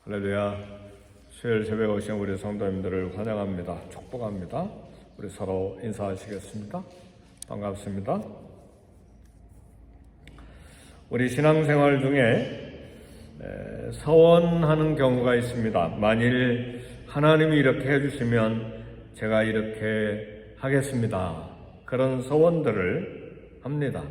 할렐루야. 수요일 새벽에 오신 우리 성도님들을 환영합니다. 축복합니다. 우리 서로 인사하시겠습니다. 반갑습니다. 우리 신앙생활 중에 서원하는 경우가 있습니다. 만일 하나님이 이렇게 해주시면 제가 이렇게 하겠습니다. 그런 서원들을 합니다.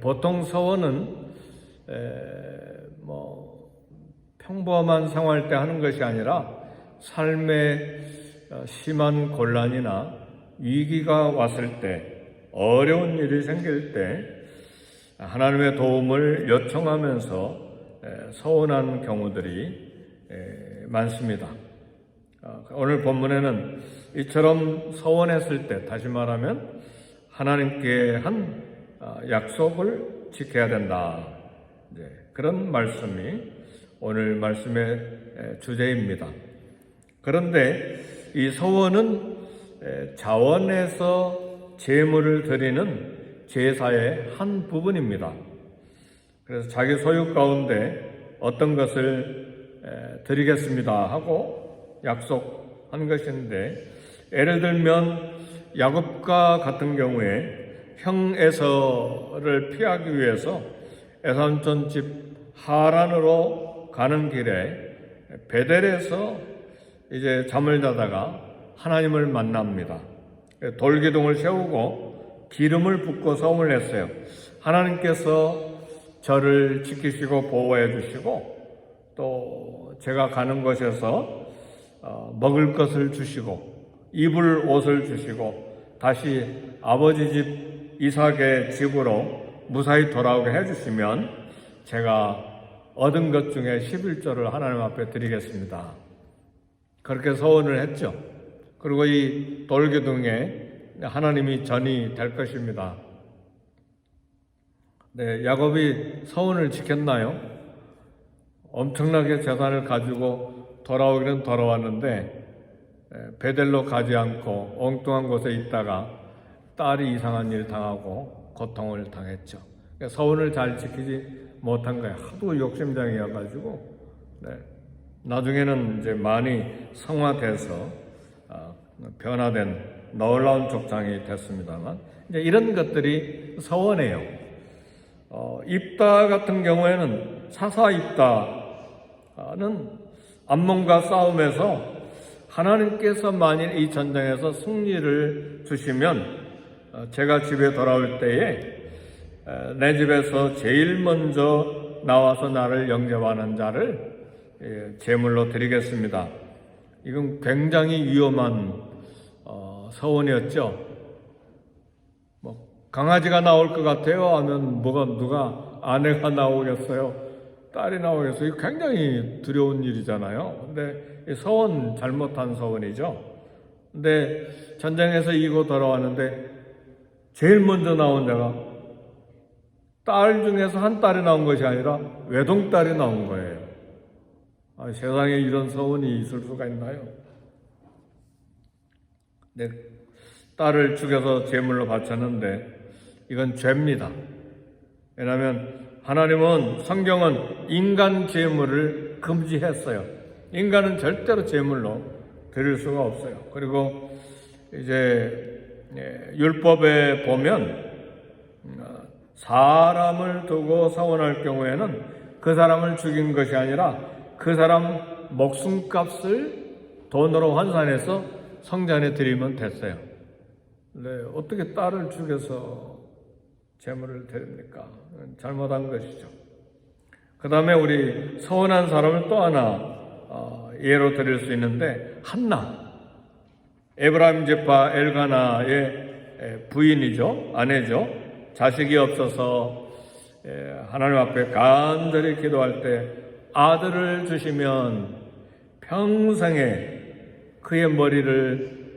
보통 서원은 평범한 생활 때 하는 것이 아니라 삶에 심한 곤란이나 위기가 왔을 때, 어려운 일이 생길 때 하나님의 도움을 요청하면서 서원한 경우들이 많습니다. 오늘 본문에는 이처럼 서원했을 때, 다시 말하면 하나님께 한 약속을 지켜야 된다. 그런 말씀이 오늘 말씀의 주제입니다. 그런데 이 서원은 자원에서 제물을 드리는 제사의 한 부분입니다. 그래서 자기 소유 가운데 어떤 것을 드리겠습니다 하고 약속한 것인데, 예를 들면 야곱과 같은 경우에 형 에서를 피하기 위해서 에사온 집 하란으로 가는 길에 베델에서 이제 잠을 자다가 하나님을 만납니다. 돌기둥을 세우고 기름을 붓고 성을 냈어요. 하나님께서 저를 지키시고 보호해 주시고 또 제가 가는 곳에서 먹을 것을 주시고 입을 옷을 주시고 다시 아버지 집 이삭의 집으로 무사히 돌아오게 해주시면 제가 얻은 것 중에 11조를 하나님 앞에 드리겠습니다. 그렇게 서원을 했죠. 그리고 이 돌기둥에 하나님이 전이 될 것입니다. 야곱이 서원을 지켰나요? 엄청나게 재산을 가지고 돌아오기는 돌아왔는데 베델로 가지 않고 엉뚱한 곳에 있다가 딸이 이상한 일 당하고 고통을 당했죠. 서원을 잘 지키지 못한 거예요. 하도 욕심장이어가지고. 나중에는 이제 많이 성화돼서 변화된 놀라운 족장이 됐습니다만, 이제 이런 것들이 서원이에요. 입다 같은 경우에는 사사 입다는 암몬과 싸움에서 하나님께서 만일 이 전쟁에서 승리를 주시면 제가 집에 돌아올 때에 내 집에서 제일 먼저 나와서 나를 영접하는 자를 제물로 드리겠습니다. 이건 굉장히 위험한 서원이었죠. 강아지가 나올 것 같아요 하면 누가 아내가 나오겠어요? 딸이 나오겠어요? 이거 굉장히 두려운 일이잖아요. 근데 서원 잘못한 서원이죠. 근데 전쟁에서 이기고 돌아왔는데 제일 먼저 나온 자가 딸 중에서 한 딸이 나온 것이 아니라 외동딸이 나온 거예요. 세상에 이런 서원이 있을 수가 있나요? 딸을 죽여서 제물로 바쳤는데 이건 죄입니다. 왜냐하면 하나님은, 성경은 인간 제물을 금지했어요. 인간은 절대로 제물로 드릴 수가 없어요. 그리고 이제 율법에 보면 사람을 두고 서원할 경우에는 그 사람을 죽인 것이 아니라 그 사람 목숨값을 돈으로 환산해서 성전에 드리면 됐어요. 어떻게 딸을 죽여서 제물을 드립니까? 잘못한 것이죠. 그 다음에 우리 서원한 사람을 또 하나 예로 드릴 수 있는데, 한나, 에브라임 지파 엘가나의 부인이죠. 아내죠. 자식이 없어서 하나님 앞에 간절히 기도할 때 아들을 주시면 평생에 그의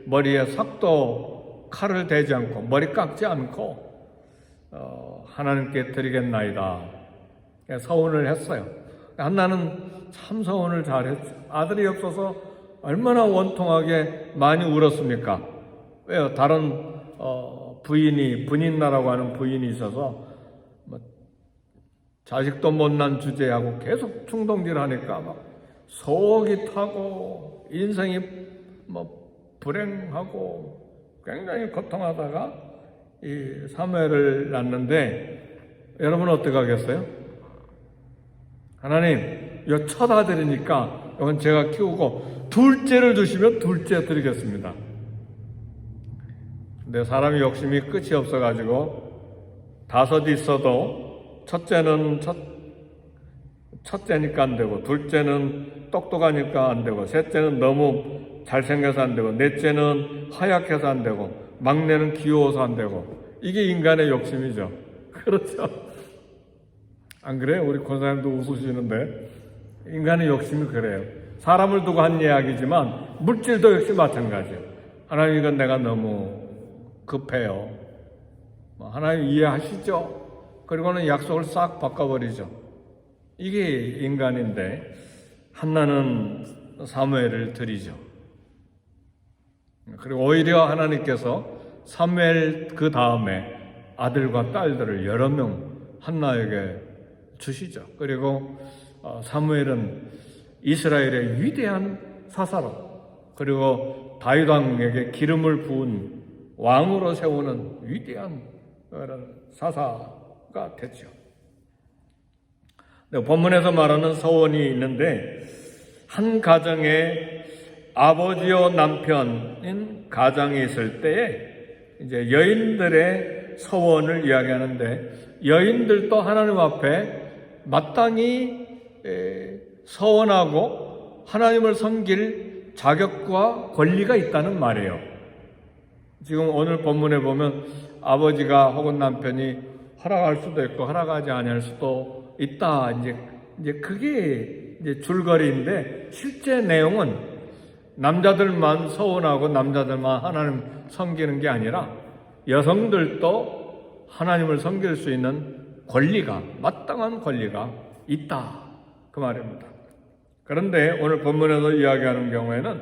머리에 삭도 칼을 대지 않고 머리 깎지 않고 하나님께 드리겠나이다 서원을 했어요. 한나는 참 서원을 잘했죠. 아들이 없어서 얼마나 원통하게 많이 울었습니까? 왜요? 다른 분인나라고 하는 부인이 있어서 자식도 못난 주제하고 계속 충동질하니까 막 속이 타고 인생이 불행하고 굉장히 고통하다가 이 사무엘을 낳는데 여러분 어떻게 하겠어요? 하나님, 이 첫 아들이니까 이건 제가 키우고 둘째를 주시면 둘째 드리겠습니다. 근데 사람이 욕심이 끝이 없어가지고 5 있어도 첫째는 첫째니까 안 되고, 둘째는 똑똑하니까 안 되고, 셋째는 너무 잘생겨서 안 되고, 넷째는 하얗게서 안 되고, 막내는 귀여워서 안 되고, 이게 인간의 욕심이죠. 그렇죠? 안 그래요? 우리 권사님도 웃으시는데 인간의 욕심이 그래요. 사람을 두고 한 이야기지만 물질도 역시 마찬가지예요. 하나님, 이건 내가 너무 급해요. 하나님 이해하시죠? 그리고는 약속을 싹 바꿔버리죠. 이게 인간인데 한나는 사무엘을 드리죠. 그리고 오히려 하나님께서 사무엘 그 다음에 아들과 딸들을 여러 명 한나에게 주시죠. 그리고 사무엘은 이스라엘의 위대한 사사로, 그리고 다윗 왕에게 기름을 부은 왕으로 세우는 위대한 사사가 됐죠. 본문에서 말하는 서원이 있는데, 한 가정에 아버지와 남편인 가장이 있을 때에 이제 여인들의 서원을 이야기하는데, 여인들도 하나님 앞에 마땅히 서원하고 하나님을 섬길 자격과 권리가 있다는 말이에요. 지금 오늘 본문에 보면 아버지가 혹은 남편이 허락할 수도 있고 허락하지 아니할 수도 있다. 이제 그게 이제 줄거리인데, 실제 내용은 남자들만 서원하고 남자들만 하나님 섬기는 게 아니라 여성들도 하나님을 섬길 수 있는 권리가, 마땅한 권리가 있다, 그 말입니다. 그런데 오늘 본문에서 이야기하는 경우에는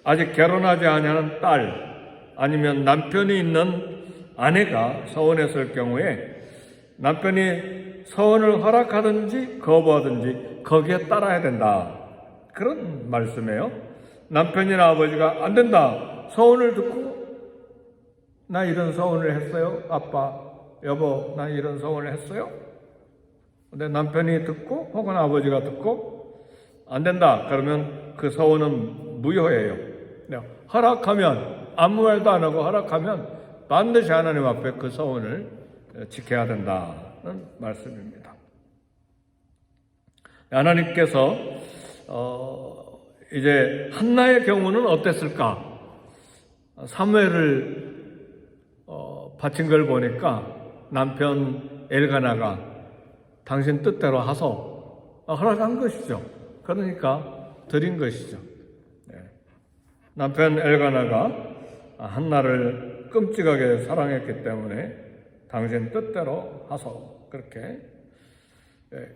아직 결혼하지 아니하는 딸, 아니면 남편이 있는 아내가 서원했을 경우에 남편이 서원을 허락하든지 거부하든지 거기에 따라야 된다, 그런 말씀이에요. 남편이나 아버지가 안 된다, 서원을 듣고 나 이런 서원을 했어요, 아빠, 여보, 나 이런 서원을 했어요. 근데 남편이 듣고 혹은 아버지가 듣고 안 된다, 그러면 그 서원은 무효예요. 허락하면, 아무 말도 안 하고 허락하면 반드시 하나님 앞에 그 서원을 지켜야 된다는 말씀입니다. 하나님께서 이제 한나의 경우는 어땠을까? 사무엘을 바친 걸 보니까 남편 엘가나가 당신 뜻대로 하소, 허락한 것이죠. 그러니까 드린 것이죠. 남편 엘가나가 한나를 끔찍하게 사랑했기 때문에 당신 뜻대로 하소, 그렇게.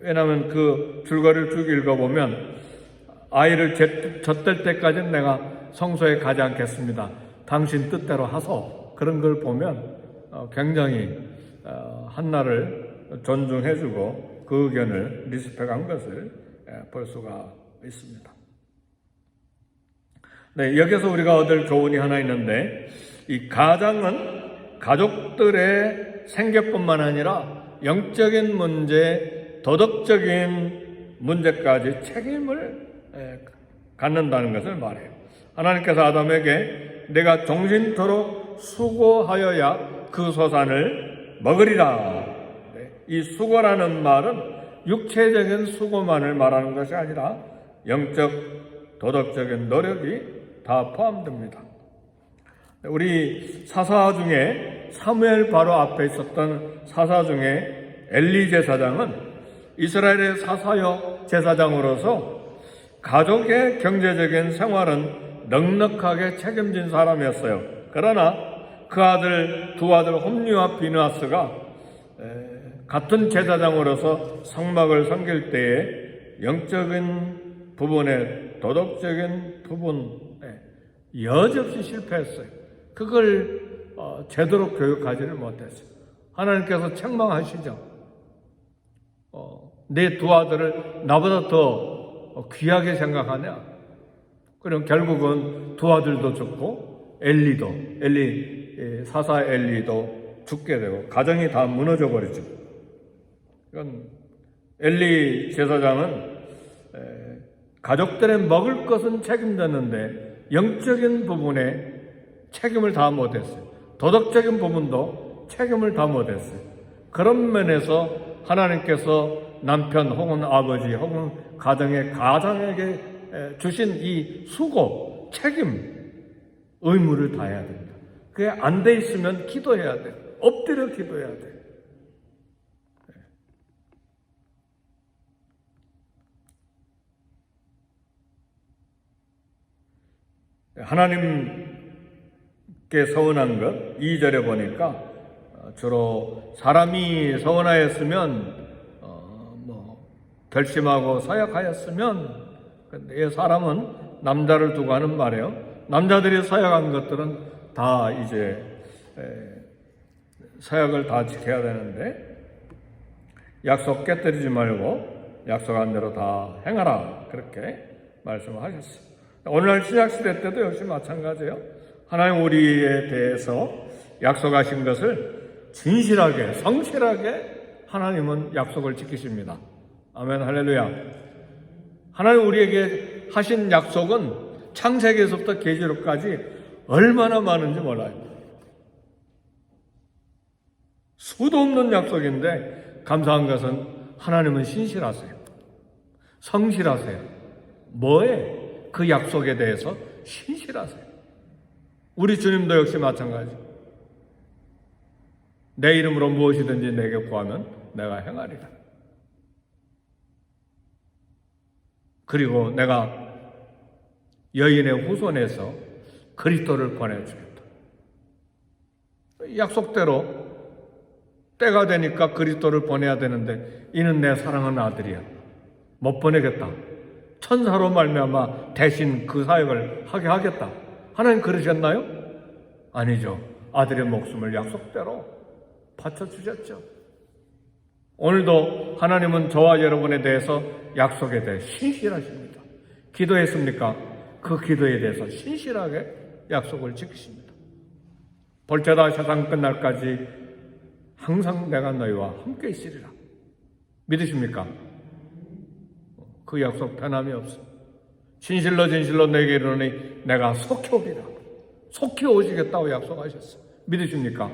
왜냐하면 그 줄거리를 쭉 읽어보면 아이를 젖될 때까지는 내가 성소에 가지 않겠습니다, 당신 뜻대로 하소, 그런 걸 보면 굉장히 한나를 존중해주고 그 의견을 리스펙한 것을 볼 수가 있습니다. 네, 여기서 우리가 얻을 교훈이 하나 있는데, 이 가장은 가족들의 생계뿐만 아니라 영적인 문제, 도덕적인 문제까지 책임을 갖는다는 것을 말해요. 하나님께서 아담에게 내가 종신토록 수고하여야 그 소산을 먹으리라. 이 수고라는 말은 육체적인 수고만을 말하는 것이 아니라 영적, 도덕적인 노력이 다 포함됩니다. 우리 사사 중에, 사무엘 바로 앞에 있었던 사사 중에 엘리 제사장은 이스라엘의 사사역 제사장으로서 가족의 경제적인 생활은 넉넉하게 책임진 사람이었어요. 그러나 그 두 아들 홈리와 비느하스가 같은 제사장으로서 성막을 섬길 때에 영적인 부분에, 도덕적인 부분에 여지없이 실패했어요. 그걸 제대로 교육하지를 못했어요. 하나님께서 책망하시죠. 내 두 아들을 나보다 더 귀하게 생각하냐? 그럼 결국은 두 아들도 죽고 사사 엘리도 죽게 되고 가정이 다 무너져 버리죠. 이건 엘리 제사장은 가족들의 먹을 것은 책임졌는데 영적인 부분에 책임을 다 못했어요. 도덕적인 부분도 책임을 다 못했어요. 그런 면에서 하나님께서 남편 혹은 아버지 혹은 가정에게 주신 이 수고, 책임, 의무를 다해야 됩니다. 그게 안 돼 있으면 기도해야 돼요. 엎드려 기도해야 돼요. 하나님께 서운한 것 2절에 보니까 주로 사람이 서운하였으면 결심하고 사역하였으면, 근데 사람은 남자를 두고 하는 말이에요. 남자들이 사역한 것들은 다 이제 사역을 다 지켜야 되는데 약속 깨뜨리지 말고 약속한 대로 다 행하라, 그렇게 말씀을 하셨어요. 오늘날 신약시대 때도 역시 마찬가지예요. 하나님 우리에 대해서 약속하신 것을 진실하게 성실하게 하나님은 약속을 지키십니다. 아멘, 할렐루야. 하나님 우리에게 하신 약속은 창세기에서부터 계시록까지 얼마나 많은지 몰라요. 수도 없는 약속인데 감사한 것은 하나님은 신실하세요. 성실하세요. 뭐에? 그 약속에 대해서 신실하세요. 우리 주님도 역시 마찬가지. 내 이름으로 무엇이든지 내게 구하면 내가 행하리라. 그리고 내가 여인의 후손에서 그리스도를 보내주겠다. 약속대로 때가 되니까 그리스도를 보내야 되는데 이는 내 사랑하는 아들이야. 못 보내겠다. 천사로 말미암아 대신 그 사역을 하게 하겠다. 하나님 그러셨나요? 아니죠. 아들의 목숨을 약속대로 바쳐주셨죠. 오늘도 하나님은 저와 여러분에 대해서 약속에 대해 신실하십니다. 기도했습니까? 그 기도에 대해서 신실하게 약속을 지키십니다. 볼때다 세상 끝날까지 항상 내가 너희와 함께 있으리라. 믿으십니까? 그 약속 변함이 없어. 진실로 너에게 이르노니 내가 속히 오리라. 속히 오시겠다고 약속하셨어. 믿으십니까?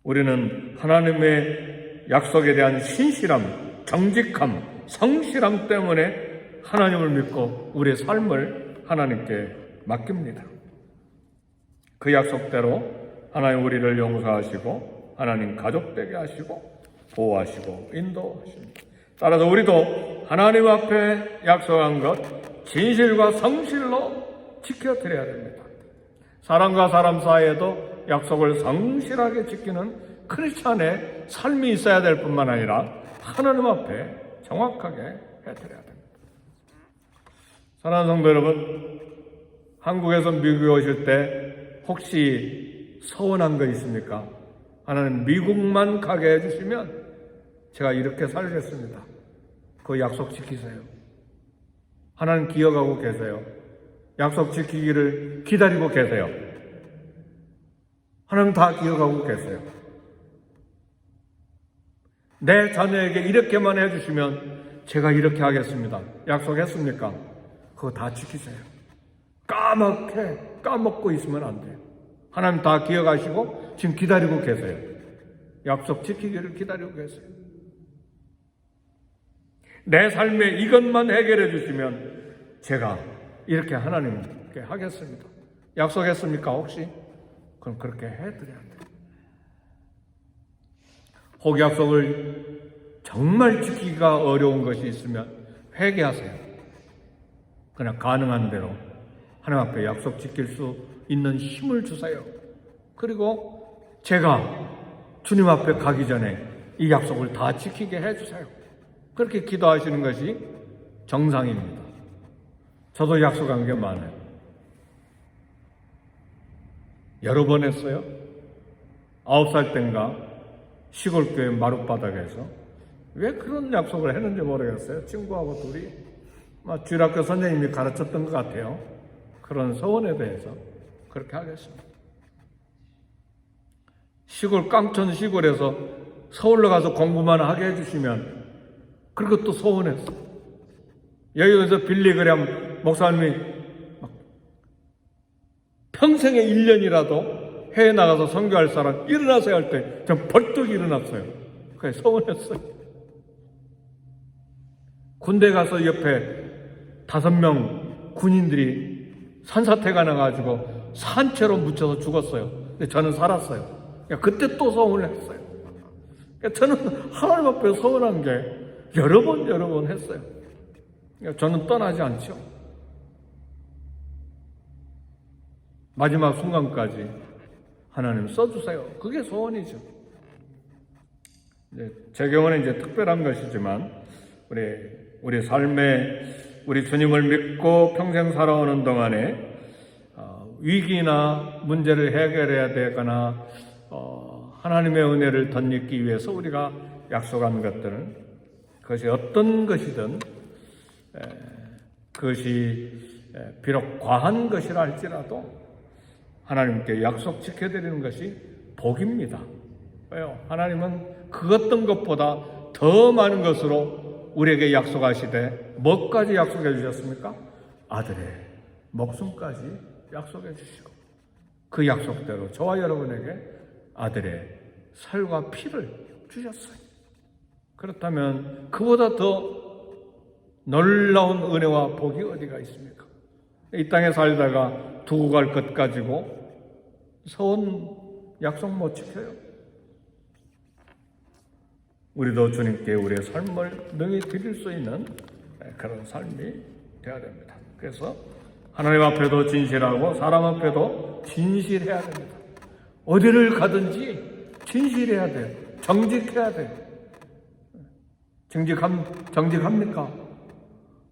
우리는 하나님의 약속에 대한 신실함, 정직함, 성실함 때문에 하나님을 믿고 우리의 삶을 하나님께 맡깁니다. 그 약속대로 하나님 우리를 용서하시고 하나님 가족 되게 하시고 보호하시고 인도하십니다. 따라서 우리도 하나님 앞에 약속한 것 진실과 성실로 지켜드려야 됩니다. 사람과 사람 사이에도 약속을 성실하게 지키는 크리스찬의 삶이 있어야 될 뿐만 아니라 하나님 앞에 정확하게 해드려야 됩니다. 사랑하는 성도 여러분, 한국에서 미국에 오실 때 혹시 서운한 거 있습니까? 하나님 미국만 가게 해주시면 제가 이렇게 살겠습니다. 그 약속 지키세요. 하나님 기억하고 계세요. 약속 지키기를 기다리고 계세요. 하나님 다 기억하고 계세요. 내 자녀에게 이렇게만 해주시면 제가 이렇게 하겠습니다. 약속했습니까? 그거 다 지키세요. 까먹고 있으면 안 돼요. 하나님 다 기억하시고 지금 기다리고 계세요. 약속 지키기를 기다리고 계세요. 내 삶에 이것만 해결해 주시면 제가 이렇게 하나님께 하겠습니다. 약속했습니까 혹시? 그럼 그렇게 해드려야 돼요. 혹 약속을 정말 지키기가 어려운 것이 있으면 회개하세요. 그냥 가능한 대로 하나님 앞에 약속 지킬 수 있는 힘을 주세요. 그리고 제가 주님 앞에 가기 전에 이 약속을 다 지키게 해주세요. 그렇게 기도하시는 것이 정상입니다. 저도 약속한 게 많아요. 여러 번 했어요. 9살 땐가 시골 교회 마룻바닥에서. 왜 그런 약속을 했는지 모르겠어요. 친구하고 둘이 주일학교 선생님이 가르쳤던 것 같아요. 그런 서원에 대해서 그렇게 하겠습니다. 시골 깡촌 시골에서 서울로 가서 공부만 하게 해주시면, 그리고 또 서원했어요. 여기서 빌리그램 목사님이 평생에 1년이라도 해외 나가서 선교할 사람 일어나세요 할 때 전 벌떡 일어났어요. 그게 서운했어요. 군대 가서 옆에 5명 군인들이 산사태가 나가지고 산채로 묻혀서 죽었어요. 근데 저는 살았어요. 그때 또 서운을 했어요. 저는 하나님 앞에 서운한 게 여러 번 했어요. 저는 떠나지 않죠. 마지막 순간까지 하나님 써주세요. 그게 소원이죠. 제 경우는 이제 특별한 것이지만 우리 삶에 우리 주님을 믿고 평생 살아오는 동안에 위기나 문제를 해결해야 되거나 하나님의 은혜를 덧입기 위해서 우리가 약속한 것들은 그것이 어떤 것이든 그것이 비록 과한 것이라 할지라도 하나님께 약속 지켜드리는 것이 복입니다. 왜요? 하나님은 그 어떤 것보다 더 많은 것으로 우리에게 약속하시되 뭐까지 약속해 주셨습니까? 아들의 목숨까지 약속해 주시고 그 약속대로 저와 여러분에게 아들의 살과 피를 주셨어요. 그렇다면 그보다 더 놀라운 은혜와 복이 어디가 있습니까? 이 땅에 살다가 두고 갈 것 가지고 서운 약속 못 지켜요. 우리도 주님께 우리의 삶을 능히 드릴 수 있는 그런 삶이 되어야 됩니다. 그래서 하나님 앞에도 진실하고 사람 앞에도 진실해야 됩니다. 어디를 가든지 진실해야 돼요. 정직해야 돼요. 정직합니까?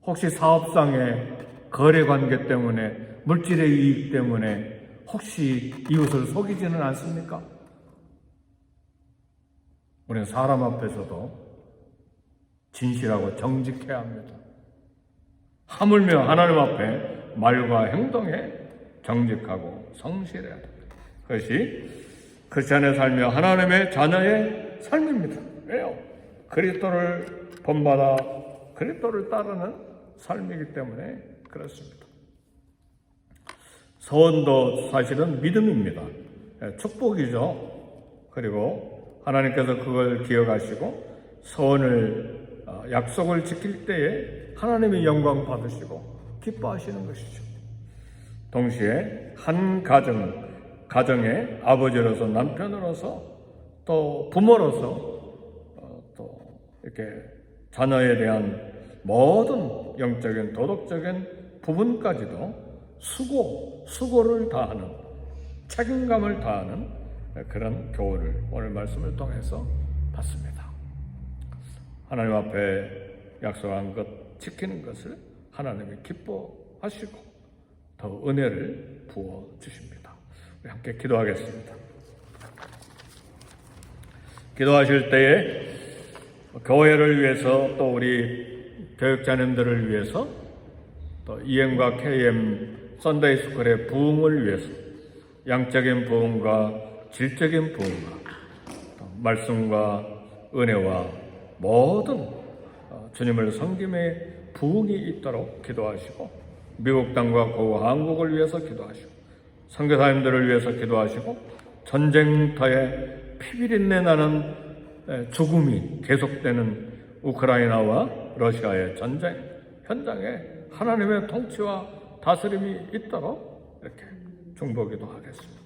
혹시 사업상의 거래관계 때문에, 물질의 이익 때문에 혹시 이웃을 속이지는 않습니까? 우리는 사람 앞에서도 진실하고 정직해야 합니다. 하물며 하나님 앞에 말과 행동에 정직하고 성실해야 됩니다. 그것이 크리스찬의 삶이요 하나님의 자녀의 삶입니다. 왜요? 그리스도를 본받아 그리스도를 따르는 삶이기 때문에 그렇습니다. 소원도 사실은 믿음입니다. 축복이죠. 그리고 하나님께서 그걸 기억하시고 소원을 약속을 지킬 때에 하나님의 영광 받으시고 기뻐하시는 것이죠. 동시에 한 가정의 아버지로서 남편으로서 또 부모로서 또 이렇게 자녀에 대한 모든 영적인 도덕적인 부분까지도 수고를 다하는 책임감을 다하는 그런 교훈을 오늘 말씀을 통해서 받습니다. 하나님 앞에 약속한 것 지키는 것을 하나님이 기뻐하시고 더 은혜를 부어 주십니다. 우리 함께 기도하겠습니다. 기도하실 때에 교회를 위해서 또 우리 교육자님들을 위해서 또 EM과 KM 썬데이 스쿨의 부흥을 위해서 양적인 부흥과 질적인 부흥과 말씀과 은혜와 모든 주님을 섬김의 부흥이 있도록 기도하시고 미국 땅과 그 한국을 위해서 기도하시고 선교사님들을 위해서 기도하시고 전쟁터에 피비린내 나는 죽음이 계속되는 우크라이나와 러시아의 전쟁 현장에 하나님의 통치와 다스림이 있도록 이렇게 중보기도 하겠습니다.